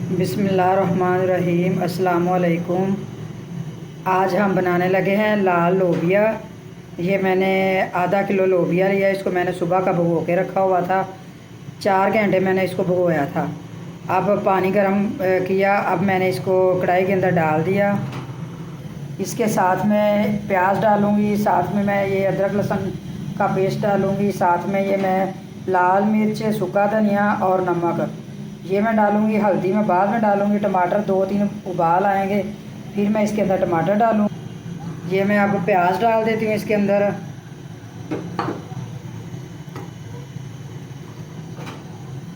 बिस्मिल्लाहिर्रहमानिर्रहीम। अस्सलाम वालेकुम। आज हम बनाने लगे हैं लाल लोबिया। ये मैंने आधा किलो लोबिया लिया। इसको मैंने सुबह का भिगो के रखा हुआ था। 4 घंटे मैंने इसको भिगोया था। अब पानी गर्म किया। अब मैंने इसको कढ़ाई के अंदर डाल दिया। इसके साथ में प्याज डालूँगी, साथ में मैं ये अदरक लहसुन का पेस्ट डालूँगी, साथ में ये मैं लाल मिर्च, सूखा धनिया और नमक ये मैं डालूँगी। हल्दी मैं बाद में डालूँगी। टमाटर 2-3 उबाल आएंगे, फिर मैं इसके अंदर टमाटर डालूँ। ये मैं अब प्याज डाल देती हूँ इसके अंदर,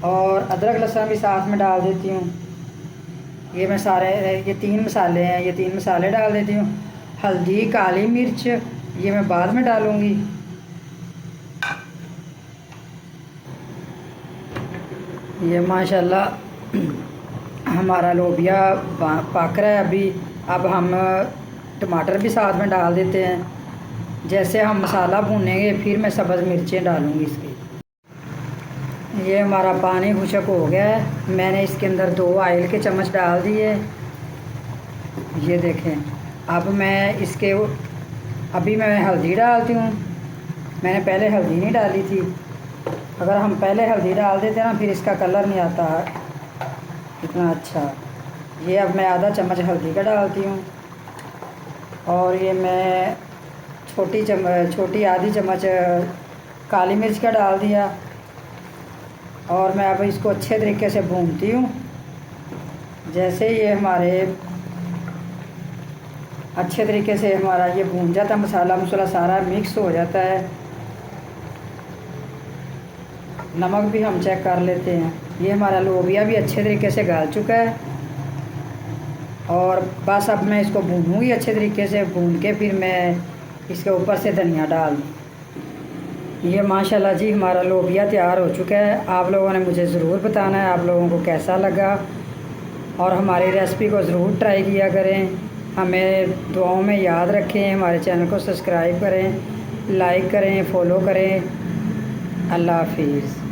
और अदरक लहसुन भी साथ में डाल देती हूँ। ये मैं ये 3 मसाले हैं, ये 3 मसाले डाल देती हूँ। हल्दी, काली मिर्च ये मैं बाद में डालूँगी। ये माशाल्लाह हमारा लोबिया पक रहा है अभी। अब हम टमाटर भी साथ में डाल देते हैं। जैसे हम मसाला भूनेंगे फिर मैं सब्ज़ मिर्चें डालूँगी इसकी। ये हमारा पानी खुशक हो गया है। मैंने इसके अंदर 2 ऑयल के चम्मच डाल दिए। ये देखें। अब मैं अभी मैं हल्दी डालती हूँ। मैंने पहले हल्दी नहीं डाली थी। अगर हम पहले हल्दी डाल देते ना फिर इसका कलर नहीं आता इतना अच्छा। ये अब मैं आधा चम्मच हल्दी का डालती हूँ, और ये मैं छोटी आधी चम्मच काली मिर्च का डाल दिया। और मैं अब इसको अच्छे तरीके से भूनती हूँ। जैसे ये हमारे अच्छे तरीके से हमारा ये भून जाता है, मसाला सारा मिक्स हो जाता है। नमक भी हम चेक कर लेते हैं। ये हमारा लोबिया भी अच्छे तरीके से गल चुका है, और बस अब मैं इसको भूनूँगी अच्छे तरीके से। भून के फिर मैं इसके ऊपर से धनिया डाल दूँ। ये माशाल्लाह जी हमारा लोबिया तैयार हो चुका है। आप लोगों ने मुझे ज़रूर बताना है आप लोगों को कैसा लगा, और हमारी रेसिपी को ज़रूर ट्राई किया करें। हमें दुआओं में याद रखें। हमारे चैनल को सब्सक्राइब करें, लाइक करें, फॉलो करें। अल्लाह हाफिज़।